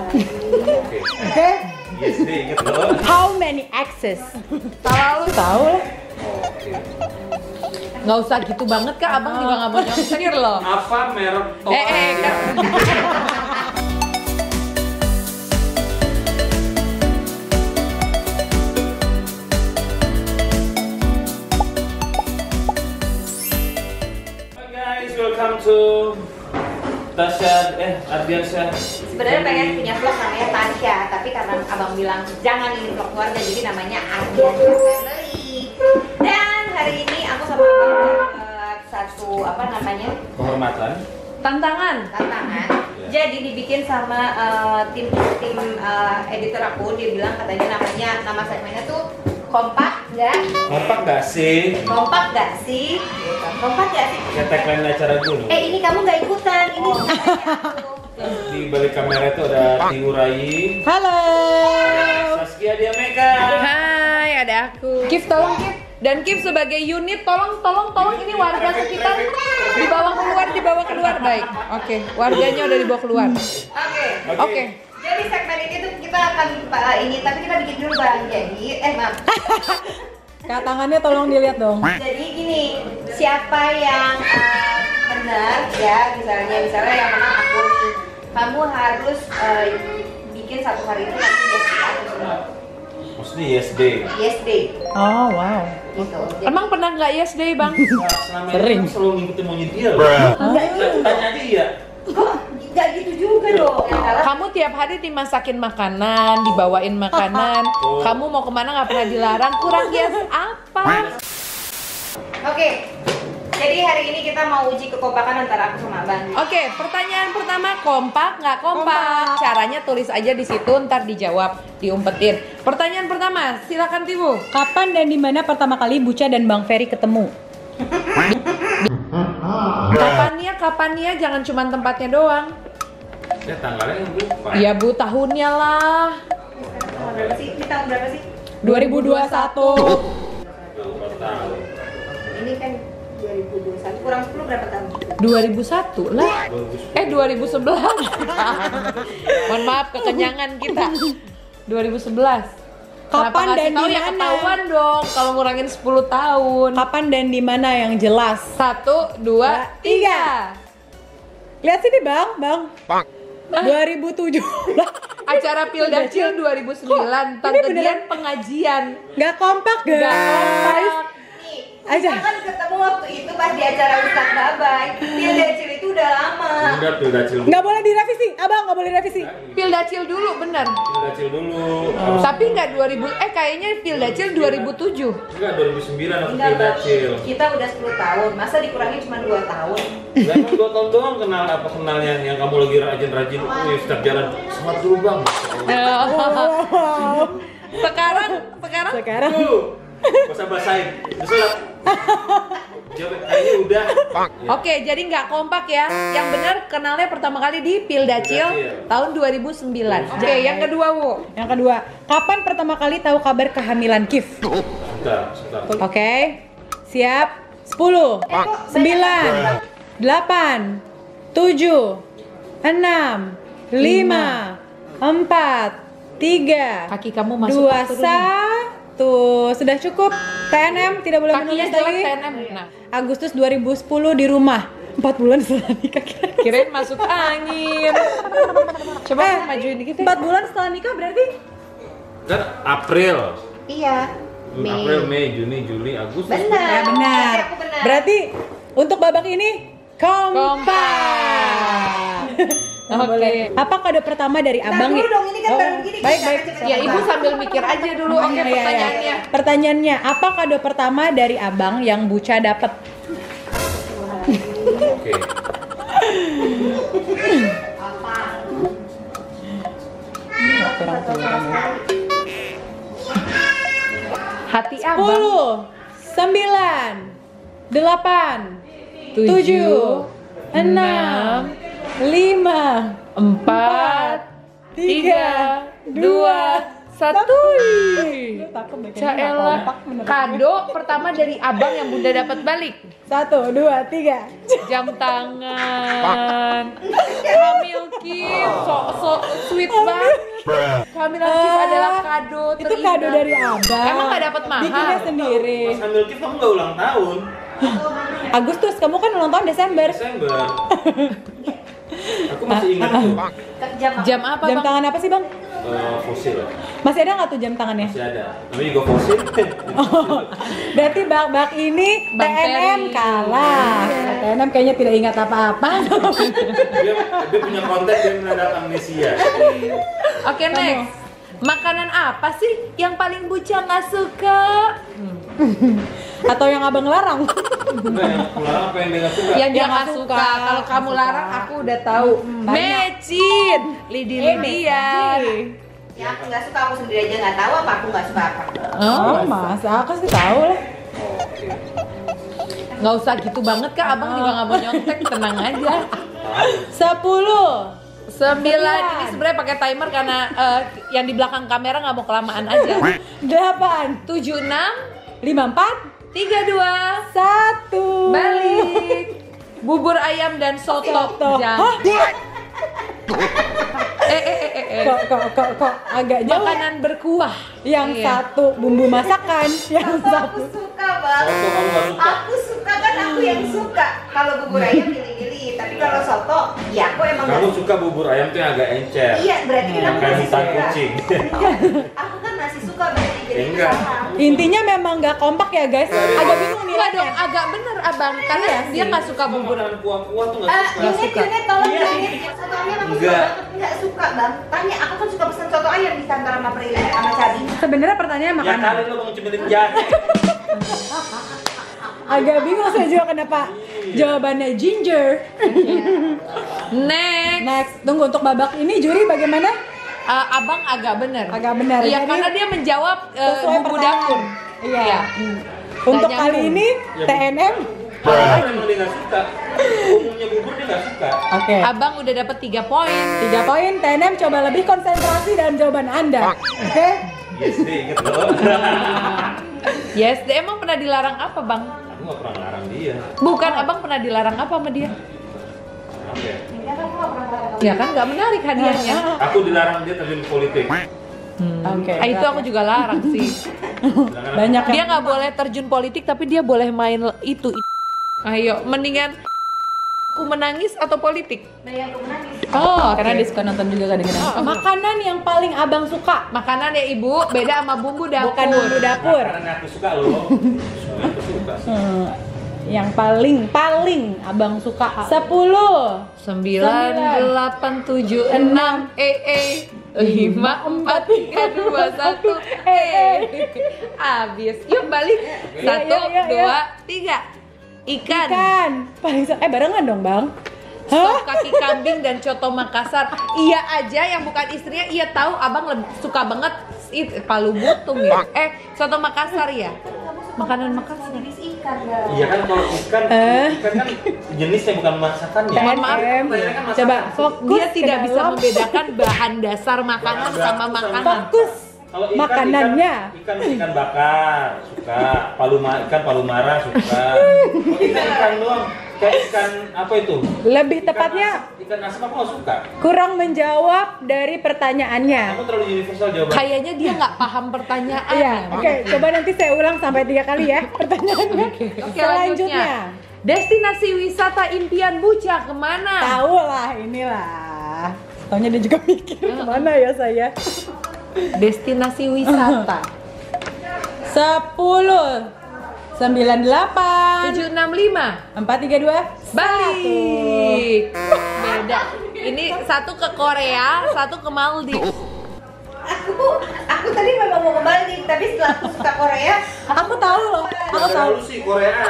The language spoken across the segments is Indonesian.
Oke. Yes, deh, inget loh. How many exes? Salah lu. Tahu lah. Oke. Nggak usah gitu banget Kak, abang juga nggak mau nyontek loh. Apa merek toa? Kak. Hi guys, welcome to Tasya, Ardiansyah. Sebenarnya pengen punya vlog namanya Tasya, tapi karena abang bilang jangan ini vlog keluarga, jadi namanya Ardiansyah Family. Dan hari ini aku sama abang dapat satu Kehormatan. Tantangan. tantangan. Ya. Jadi dibikin sama tim editor aku, dia bilang katanya nama segmennya tuh kompak nggak? Kompak gak sih? Kompak nggak sih? Gitu. Kompak nggak sih? Kayak tagline acara dulu. Ini kamu nggak ikutan, ini ceritanya aku. Di balik kamera itu ada Tiu Rai, Halo. Saskia Diameka. Hai, ada aku. Kif, tolong Kif. Dan Kif sebagai unit, tolong ini warga sekitar dibawa keluar. Baik. Oke, warganya udah dibawa keluar. Oke. Jadi segmen ini tuh kita akan tapi kita bikin dulu Bang. Jadi, maaf. Kak, tangannya tolong dilihat dong. Jadi gini, siapa yang benar ya, misalnya yang menang aku nih. Kamu harus bikin satu hari itu nanti yes aku semua. Maksudnya yes day. Yes day. Oh, wow. Gitu. Emang pernah nggak yes day Bang? Selama Sering. ini selalu ngikutin maunya dia loh. Tanya dia. Kok nggak gitu juga dong? Yang salah. Kamu tiap hari dimasakin makanan, dibawain makanan. Oh. Kamu mau kemana nggak pernah dilarang. Kurang yes apa? Oke. Jadi hari ini kita mau uji kekompakan antara aku sama Abang. Oke, pertanyaan pertama, kompak nggak kompak? Caranya tulis aja di situ, ntar dijawab, diumpetin. Pertanyaan pertama, silakan Tibu. Kapan dan di mana pertama kali Buca dan Bang Ferry ketemu? Kapannya, jangan cuma tempatnya doang. Ya tanggalnya yang lupa. Iya Bu, tahunnya lah. Tahun berapa sih? Ini tahun berapa sih? 2021. Lupa tahu. Ini kan 2021 kurang 10 berapa tahun? 2001 lah. 2011. Mohon maaf kekenyangan kita. 2011. Kapan dan tahu di yang mana? ketahuan dong kalau ngurangin 10 tahun. Kapan dan di mana yang jelas? 1, 2, 3. Lihat sini, Bang. 2007. Acara Pildacil 2009, Pagedian pengajian. Nggak kompak, guys. Nih, Aja. kita kan ketemu waktu itu pas di acara Ustadz Babay. Pildacil itu udah lama. Udah Pildacil. Nggak boleh direvisi, Abang, nggak boleh direvisi. Pildacil dulu bener. Pildacil dulu. Tapi nggak 2000, kayaknya Pildacil 2007. Enggak 2009 aku Enggak, Bang. Pildacil. Kita udah 10 tahun. Masa dikurangin cuma 2 tahun? Lah emang 2 tahun doang kenalnya yang kamu lagi rajin-rajin. Setiap jalan semangat dulu Bang. Sekarang Tuh. Basah-basahin. Disulap. Jawab kayaknya udah. Oke, jadi nggak kompak ya. Yang benar kenalnya pertama kali di Pildacil tahun 2009. Oke, yang kedua, Wu. Yang kedua, kapan pertama kali tahu kabar kehamilan Kif? Sebentar. Oke, siap. 10, 9, 8, 7, 6, 5, 4, 3, Kaki kamu masuk 2, 1. Sudah cukup. TNM tidak boleh kakinya menulis jelek lagi. TNM. Nah, Agustus 2010 di rumah. 4 bulan setelah nikah. kirain masuk angin. Coba majuin dikit. 4 bulan setelah nikah berarti Kan April. Iya. April, Mei, Juni, Juli, Agustus. Benar. ya benar. Berarti aku benar. Berarti untuk babak ini kompak. Oke. Apa kado pertama dari Ntar abang? dulu dong, ini kan baru gini. Baik, kita baik. cepet-cepet Ya Ibu banget. sambil mikir aja dulu. Oke, Iya, iya, iya. pertanyaannya. Pertanyaannya, apa kado pertama dari abang yang Buca dapet? Oke. Apa? Kurang tahu kamu. Hati abang. 10, 9, 8, 7, 6, 5, 4, 3, 2, 1. Caelah. Kado pertama dari abang yang Bunda dapat balik. 1, 2, 3. Jam tangan. Hamil Kim, sok sweet banget. Kehamilan Kif adalah kado Itu terindah. kado dari abang. Emang nggak dapat mahal? Bikinnya sendiri. Pas hamil Kif kamu nggak ulang tahun. Agustus, kamu kan ulang tahun Desember. Desember. Aku masih ingat tuh. Jam apa Jam bang? tangan apa sih bang? Fosil. Masih ada nggak tuh jam tangannya? Masih ada. Namanya juga fosil. Berarti bak ini Bang TNM Ferry. kalah. TNM kayaknya tidak ingat apa-apa. dia punya konten yang menandakan amnesia. Oke, next. Makanan apa sih yang paling Buca nggak suka? Atau yang abang larang? Enggak, yang pulang apa yang dia nggak suka? Yang dia Yang nggak nggak suka. suka. Kalau kamu Nggak larang, suka. aku udah tahu. banyak. Mecin, lidi-lidian. Yang aku nggak suka aku sendiri aja nggak tahu apa aku nggak suka apa. Oh, masa aku sih tahu lah. Oke. Nggak usah gitu banget kak, abang juga nggak mau nyontek, tenang aja. 10 9 ini sebenarnya pakai timer karena yang di belakang kamera nggak mau kelamaan aja. 8 7 6 54 3 2 1 balik. Bubur ayam dan soto. Jangan. Kok agak jauh. Makanan berkuah. Yang Iya. satu bumbu masakan, yang Aku satu suka bang. Soto kamu nggak suka? Aku suka kan aku yang suka. Kalau bubur ayam milih-milih, tapi kalau soto, ya aku emang Kamu nggak suka bubur ayam tuh yang agak encer. Iya, berarti kan Yang aku kayak masih hitam suka. kucing. Aku kan masih suka berarti jadi Enggak. salah. intinya memang nggak kompak ya guys. Agak bingung nih. Enggak dong, agak bener abang karena Iya dia sih. nggak suka bubur. Makanan kuah-kuah tuh nggak suka. Nggak suka. Unit tolong Iya. unit. Soto ayam aku suka Enggak. banget, nggak suka bang. Tanya, aku kan suka pesan soto ayam di kantor sama Prilly sama Cabi. Sebenarnya pertanyaan Ya makanan. kali lo mau cemilin jahe. Agak bingung saya juga kenapa jawabannya ginger. Next. Next, tunggu untuk babak ini juri bagaimana? Abang agak bener. Agak benar. Iya Jadi, karena dia menjawab sesuai bumbu pertanyaan. dapur. Iya. Untuk Nggak kali nyambung. ini Ya, Bu. TNM. Kalau emang dia nggak suka, umumnya bubur dia nggak suka. Oke. Abang udah dapet 3 poin. 3 poin, TNM coba lebih konsentrasi dalam jawaban Anda. Oke? Yes, deh, inget loh. Yes, dia emang pernah dilarang apa bang? Aku nggak pernah ngelarang dia. Bukan, abang pernah dilarang apa sama dia? Apa ya? Ya kan aku nggak pernah ngelarang. Ya kan nggak menarik hadiahnya. Aku dilarang dia terjun politik. Oke. Itu aku juga larang sih. Sedangkan Banyak Dia yang nggak boleh terjun politik tapi dia boleh main itu. Ayo, mendingan aku menangis atau politik? Mending aku menangis. Oh, karena dia suka nonton juga kadang-kadang. Makanan yang paling abang suka, makanan ya ibu, beda sama bumbu dapur. bukan bumbu dapur. Karena aku suka loh. Semua aku suka sih. Yang paling abang suka. 10 9 8 7 6 5 4 3 2 1 Abis. Yuk balik. 1 2 3. Ikan. Paling barengan dong bang. Sop kaki kambing dan coto Makassar. Iya aja yang bukan istrinya, iya tahu abang suka banget palu butung ya. Soto Makassar ya. Makanan Makassar. Jenis ikan ya. Iya kan kalau ikan kan jenisnya bukan masakannya. Mohon maaf. TNM. Kan masakan. Coba fokus Dia tidak ke bisa dalam. membedakan bahan dasar makanan sama makanan. Fokus. Kalau ikan, Makanannya. ikan bakar suka, ikan palu mara suka. Kalau ikan doang, kayak ikan apa itu? Lebih tepatnya ikan asap aku nggak suka. kurang menjawab dari pertanyaannya. Kamu terlalu universal jawabannya. Kayaknya dia nggak paham pertanyaan. Iya, oke. Coba nanti saya ulang sampai 3 kali ya pertanyaannya. Oke, Selanjutnya. Destinasi wisata impian Buca kemana? Tahu lah, inilah. Taunya dia juga mikir kemana ya saya. Destinasi wisata. 10 98 765 432 balik. Beda. Ini satu ke Korea, satu ke Maldives. Aku tadi memang mau ke Bali, tapi setelah aku suka Korea, Aku tahu loh. Aku tahu. Lu sih Korea.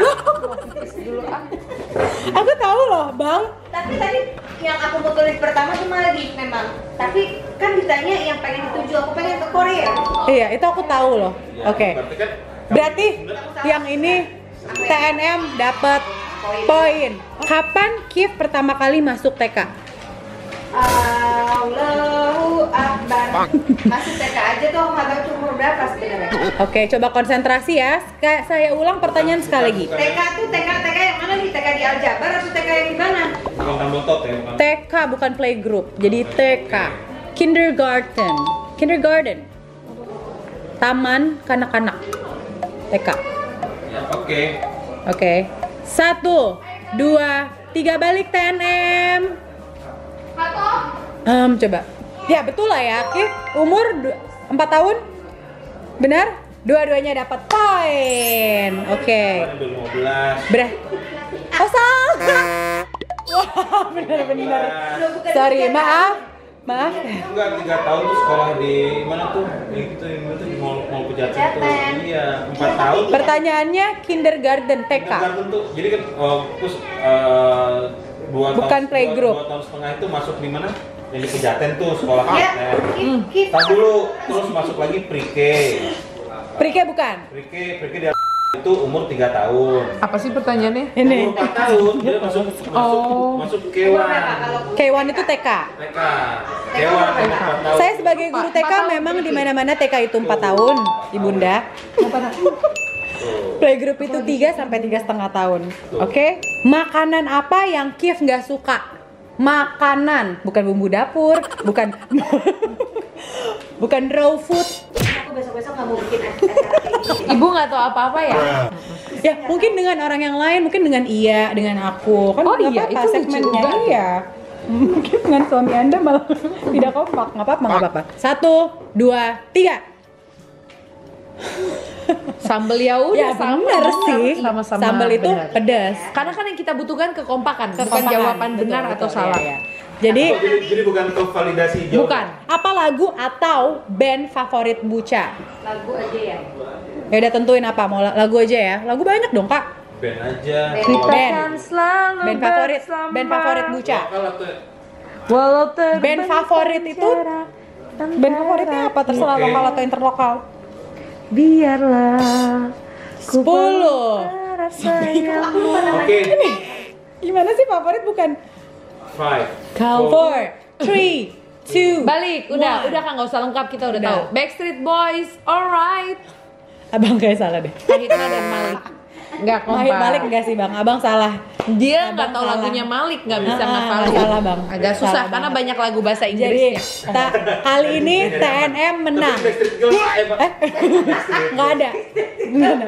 Aku tahu loh, Bang. tapi tadi yang aku mau tulis pertama tuh Maldives memang. Tapi kan ditanya yang pengen dituju, aku pengen ke Korea. Iya, itu aku tahu loh. Ya, Oke. Berarti kan Berarti yang ini TNM dapat poin. Kapan Kif pertama kali masuk TK? Allahu Akbar. Masih TK aja tuh aku nggak tahu umur berapa sebenarnya. Oke, coba konsentrasi ya. Saya ulang pertanyaan sekali lagi. TK tuh TK yang mana nih? TK di Aljabar atau TK yang di mana? bukan tambal tot ya, bukan. TK bukan playgroup, jadi TK. Kindergarten. Kindergarten. Taman kanak-kanak. TK. Ya, oke. Oke. 1, 2, 3 balik TNM. Coba. Ya betul lah ya. Kif, umur 4 tahun. Benar? Dua-duanya dapat poin. Oke. Kemarin 2015. Oh salah. Wah, benar-benar. Sorry, maaf. Maaf. Enggak, 3 tahun tuh sekolah di mana tuh? Yang itu di mall Pejaten tuh. Iya, 4 tahun. Pertanyaannya kindergarten TK. Kindergarten tuh, jadi kan terus 2 Bukan tahun, playgroup. 2 tahun setengah itu masuk di mana? Yang di Pejaten tuh sekolah Ya, Pejaten. Kif. Tar dulu, terus masuk lagi pre-K. Pre-K bukan? Pre-K di itu umur 3 tahun. Apa sih pertanyaannya? Ini. Umur 4 tahun dia masuk K1. K1 itu TK. TK. K1 umur 4 tahun. Saya sebagai guru TK memang di mana-mana TK itu 4 tahun, Ibunda. Playgroup itu 3 sampai 3,5 tahun. Oke? Makanan apa yang Kif nggak suka? Makanan, bukan bumbu dapur, bukan bukan raw food. Aku besok-besok nggak mau bikin acara kayak gini. Ibu nggak tahu apa-apa ya? Ya, mungkin dengan orang yang lain, mungkin dengan dengan aku. Kan Oh nggak iya, apa-apa, itu lucu segmennya juga. iya. Mungkin dengan suami Anda malah tidak kompak. Nggak apa-apa, nggak apa-apa. 1, 2, 3. Sambel ya udah Ya bener sih. Sama-sama Sambal itu benar. pedas. Karena kan yang kita butuhkan kekompakan, bukan Kekompakan. jawaban Betul, benar betul, atau salah. iya, iya. Jadi Jadi bukan ke validasi jawaban. Bukan. apa lagu atau band favorit Buca? Lagu aja ya. Ya udah tentuin apa, mau lagu aja ya. Lagu banyak dong, Kak. Band aja. Kita Band. kan selalu Band favorit, bersama. band favorit Buca. Lokal atau Walau Band favorit itu band favoritnya apa? Terserah Oke. lokal atau interlokal. Biarlah 10. Oke. Gimana sih favorit bukan? 5. Kau 4, 3, 2. balik, udah kan nggak usah lengkap, kita udah Udah. tahu. Backstreet Boys, alright. Abang kayak salah deh. Kahitna dan Malik. Nggak Mahir kompak. balik enggak sih, Bang? Abang salah. Dia nggak Abang tahu salah. lagunya Malik, nggak bisa Ah, ngafalin. salah, Bang. Agak susah Salah karena banget. banyak lagu bahasa Jadi, Inggrisnya. kali ini TNM menang. Backstreet Girls, Nggak ada. Gimana?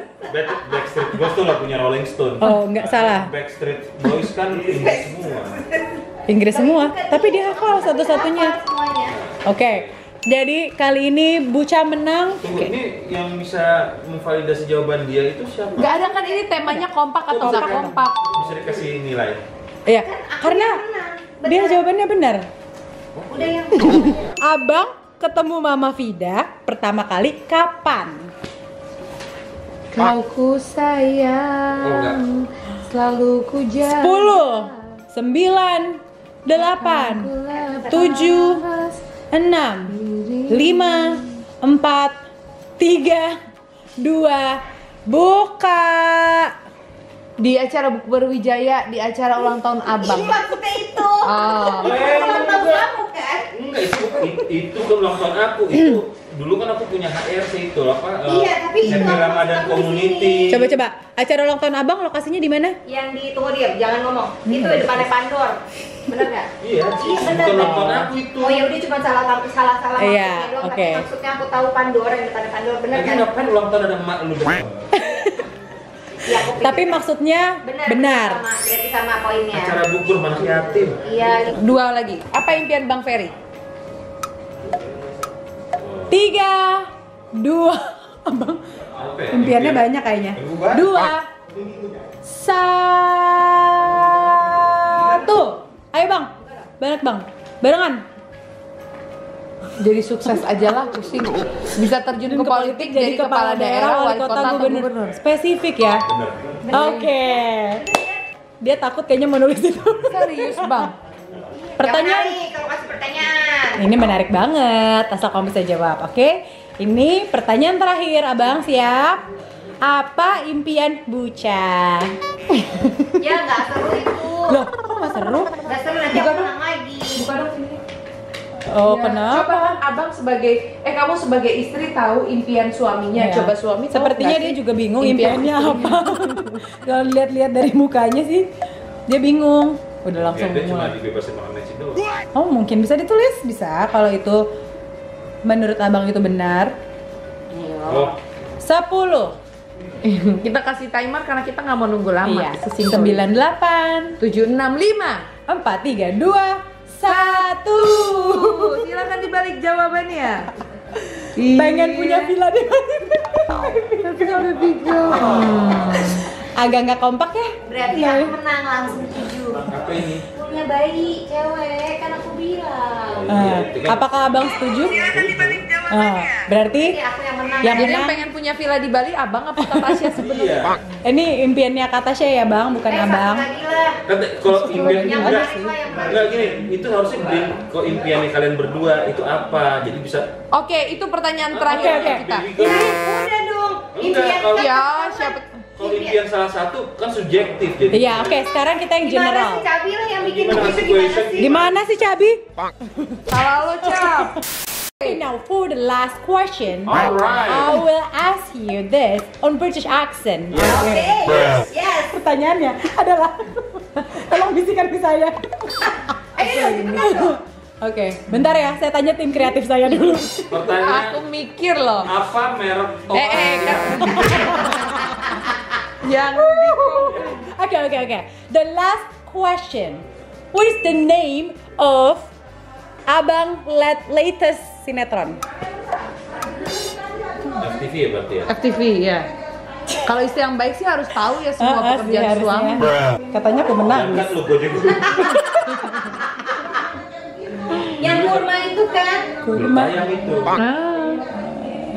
Backstreet Girls tuh lagunya Rolling Stone. Oh, nggak salah. Backstreet Boys kan Inggris semua. Inggris semua, tapi dia hafal satu-satunya. Semuanya. Oke, jadi kali ini Buca menang. Tunggu, ini yang bisa memvalidasi jawaban dia itu siapa? Nggak ada kan, ini temanya kompak atau nggak kompak. Bisa dikasih nilai. Iya, Aku karena yang menang. dia jawabannya benar. Udah yang Abang ketemu Mama Vida pertama kali kapan? Kau ku sayang, selalu ku jaga. 10, 9, 8, 7, 6, 5, 4, 3, 2, buka. Di acara Buku Berwijaya, di acara ulang tahun abang. maksudnya itu. Oh. Ulang tahun kamu kan? Enggak, itu kan ulang tahun aku. Itu dulu kan aku punya HRC itu apa? Iya, tapi itu Happy aku Ramadan ketemu Community. Coba-coba, acara ulang tahun Abang lokasinya di mana? Yang di tunggu diam, jangan ngomong. Itu di depannya Pandor. Bener nggak? Iya, Iya bener. bukan ulang tahun aku itu. Oh ya udah cuma salah Iya, maksudnya doang. oke. Tapi maksudnya aku tahu Pandora yang depannya Pandor, bener Lagi kan? ngapain ulang tahun ada emak lu? Iya, aku pikir Tapi kan. maksudnya benar. Berarti sama poinnya. Acara bubur anak yatim. Iya. 2 lagi. Apa impian Bang Ferry? 3, 2, Abang Apa ya? impiannya banyak kayaknya. 2, 1. Ayo Bang, banget Bang, barengan. Jadi sukses aja lah, pusing. Bisa terjun ke politik, jadi kepala daerah, wali kota, atau gubernur. Spesifik ya. Bener. Oke. Dia takut kayaknya menulis itu. Serius Bang. Pertanyaan Kalau kasih pertanyaan. ini menarik banget, asal kamu bisa jawab. Oke. Ini pertanyaan terakhir, Abang siap? Apa impian Buca? Ya nggak seru itu. Loh, kok nggak seru? Nggak seru nanti aku menang lagi. Buka dong sini. Oh, Ya, kenapa? Coba kan abang sebagai, kamu sebagai istri tahu impian suaminya. Ya. Coba suami tahu Sepertinya nggak dia sih juga bingung impian impiannya istrinya? apa. Kalau lihat-lihat dari mukanya sih, dia bingung. Udah Ya, langsung dia cuma mulai. dibebasin makan nasi doang. Oh, mungkin bisa ditulis, bisa kalau itu menurut abang itu benar. Oh, 10. Kita kasih timer karena kita nggak mau nunggu lama. Iya. Sesingkat 98 765. 4 3 2 1. Silakan dibalik jawabannya. Pengen punya villa di Agak nggak kompak ya? Berarti aku menang langsung 7. apa ini? Punya bayi cewek, kan aku bilang. Apakah abang setuju? Berarti Ini aku yang menang. yang Jadi menang yang pengen punya villa di Bali abang apa Kak Tasya sebenarnya? Iya. ini impiannya Kak Tasya ya bang, bukan abang. Satu lagi lah. Kan kalau impian Yang enggak, menarik lah, yang menarik. enggak gini, itu harusnya beli kok impiannya kalian berdua itu apa? Jadi bisa Oke, itu pertanyaan terakhir Oke, untuk kita. Udah dong. Enggak, Impian kalau- kan Ya, apa? siapa? kalau impian salah satu kan subjektif jadi. Iya, oke. Sekarang kita yang Gimana general. sih Cabi lah yang bikin Gimana begitu situation? gimana sih? Gimana sih Cabi? Salah lo, Cap. Okay, now for the last question, Alright. I will ask you this on British accent. Oke, yes. Pertanyaannya adalah, tolong bisikan ke saya. Ayo, cepetan dong. Oke, bentar ya, saya tanya tim kreatif saya dulu. Pertanyaan Aku mikir loh. apa merek kan. Yang di Okay. The last question. What is the name of abang latest sinetron? FTV ya berarti ya? FTV ya. Kalau istri yang baik sih harus tahu ya semua pekerjaan sih, suami. harusnya. Katanya aku menang. Jangan lu gue juga. Yang kurma itu kan? Kurma. Yang itu.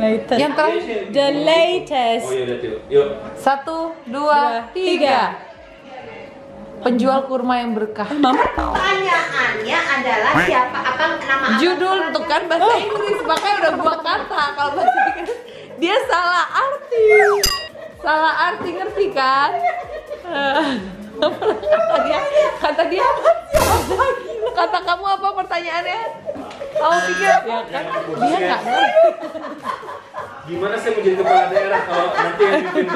Latest. Yang terakhir. The latest. Oh iya udah tuh. Yuk. 1, 2, 3. Penjual kurma yang berkah. Mama. Pertanyaannya adalah siapa apa nama abang? Judul tuh kan bahasa Inggris, makanya udah gua kata kalau bahasa Inggris dia salah arti. Salah arti ngerti kan? Kata dia kata kamu apa pertanyaannya? Kamu pikir ya kan dia nggak ngerti. Gimana saya mau jadi kepala daerah kalau nanti yang bikin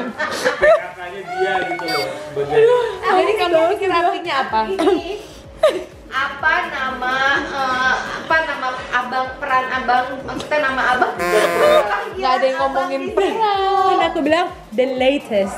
PKK-nya dia gitu loh. Sebagai Jadi kamu pikir artinya apa? Ini apa nama abang, peran abang, maksudnya nama abang? Nggak ada yang ngomongin peran. Kan aku bilang the latest.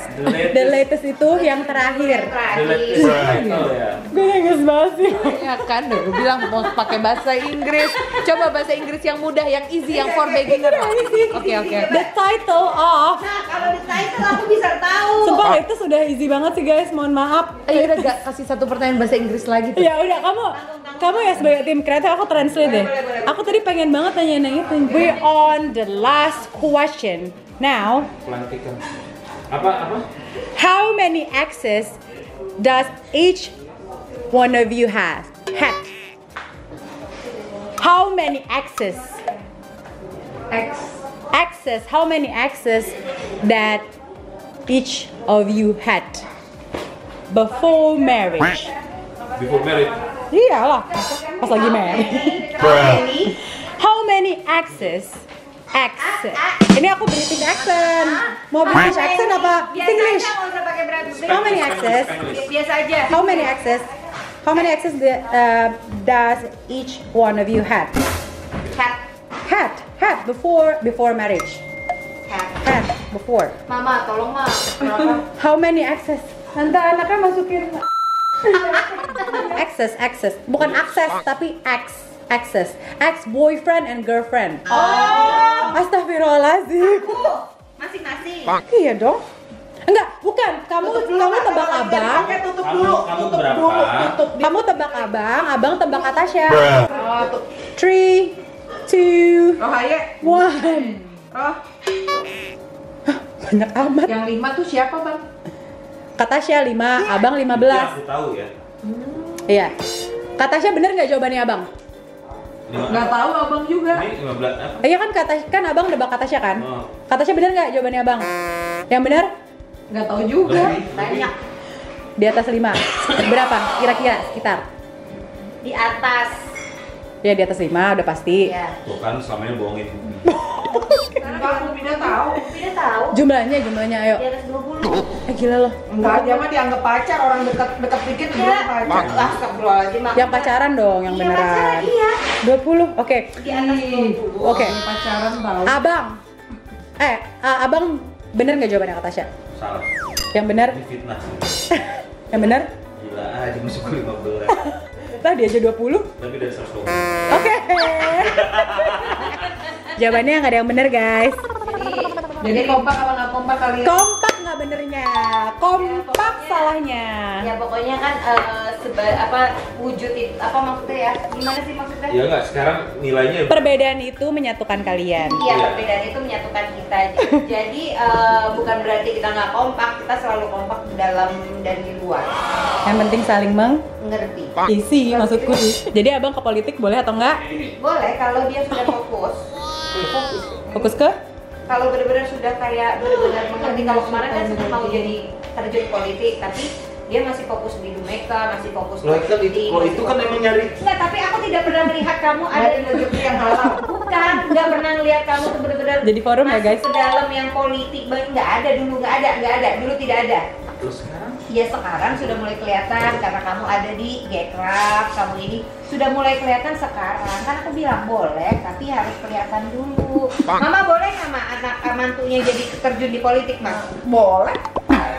The latest itu yang terakhir. the latest title ya. Gue nangis banget sih. Ya kan, udah gue bilang mau pakai bahasa Inggris. Coba bahasa Inggris yang mudah, yang easy, yang for beginner. Oke. The title of. Nah, kalau di title aku bisa tahu. Sumpah itu sudah easy banget sih guys. Mohon maaf. Udah gak kasih satu pertanyaan bahasa Inggris lagi tuh. Ya udah kamu ya sebagai tim kreatif aku translate deh. Aku tadi pengen banget nanyain yang itu. We're on the last question. Now, Pelantikan. Apa? how many axes does each one of you have? How many axes? Axes. How many axes that each of you had before marriage? Before married. Iyalah, pas lagi married. How many axes? Ini aku British accent. Mau British accent apa Biasa English? aja, nggak usah pakai berat. How many axes? Biasa aja. How many axes? How many axes does each one of you had? Had before marriage. Had before. Mama, tolong ma. Berapa? How many axes? Nanti anaknya masukin access. Bukan akses tapi access. Ex boyfriend and girlfriend. Oh, Astagfirullahaladzim. masing-masing. Iya dong. Enggak, bukan. Kamu tebak abang. Kamu berapa? Kamu tebak abang tebak Atasha. Oh, tuh. 3, 2, Oh haye. 1. Oh, Banyak amat. yang 5 tuh siapa bang? Katasha 5, abang Ya, 15. aku tahu ya. Iya. Katasha bener nggak jawabannya abang? Nggak tahu abang juga. Ini 15 apa? Iya kan abang nebak Katasha kan? Oh. Katasha bener nggak jawabannya abang? Yang bener Nggak tahu juga. Banyak. di atas 5. Berapa kira-kira sekitar? Di atas. Ya di atas 5 udah pasti. Ya. Tuh kan selama ini bohongin. Enggak, Lupida tahu. Tidak tahu. Jumlahnya ayo. Di atas 20. Gila loh. Enggak, dia mah dianggap pacar, orang dekat dikit dia pacar. Astagfirullahaladzim. Yang pacaran dong, yang Iya, beneran. pacaran, iya. 20. Oke. Di atas 20. Oke. Pacaran tahu. Abang. Abang bener nggak jawabannya kata Tasya? Salah. Yang benar? Ini fitnah sih. Yang benar? Gila aja masuk ke 15. Tadi aja 20. Tapi dari 120. Oke. Jawabannya nggak ada yang bener guys. Jadi kompak apa nggak kompak kalian? Kompak nggak benernya. Kompak salahnya. Ya pokoknya kan wujud itu apa maksudnya ya? Gimana sih maksudnya? Ya enggak, sekarang nilainya Perbedaan itu menyatukan kalian. Iya, perbedaan itu menyatukan kita. Jadi bukan berarti kita nggak kompak, kita selalu kompak di dalam dan di luar. Yang penting saling Ngerti. mengisi maksudku. Jadi abang ke politik boleh atau enggak? Boleh kalau dia sudah fokus. Fokus ke? Kalau benar-benar sudah kayak benar-benar mengerti. Kalau kemarin kan sempat mau jadi terjun politik, tapi dia masih fokus di Dumeka, masih fokus Loh, kan itu kan emang nyari. Enggak, tapi aku tidak pernah melihat kamu ada di rezeki yang halal. Bukan, nggak pernah lihat kamu tuh benar-benar Jadi forum ya, guys? ke dalam yang politik, nggak ada dulu, nggak ada, dulu tidak ada. Terus sekarang Ya sekarang sudah mulai kelihatan karena kamu ada di Gekraf, kamu ini sudah mulai kelihatan sekarang. Kan aku bilang boleh, tapi harus kelihatan dulu. Mama boleh nggak anak mantunya jadi terjun di politik, Mas? Boleh.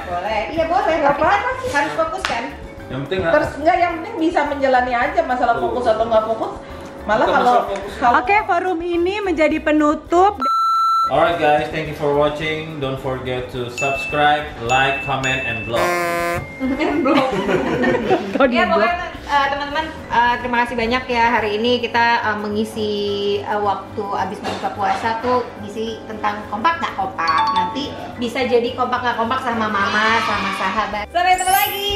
Boleh, iya boleh. Tapi kan harus fokus kan? yang penting Terus enggak, yang penting bisa menjalani aja masalah fokus atau nggak fokus. Malah Bukan kalau masalah fokus. Oke, forum ini menjadi penutup. Alright guys, thank you for watching. Don't forget to subscribe, like, comment, and blog. Ya pokoknya teman-teman terima kasih banyak ya, hari ini kita mengisi waktu abis buka puasa tuh ngisi tentang kompak nggak kompak. Nanti bisa jadi kompak nggak kompak sama mama, sama sahabat. Sampai ketemu lagi.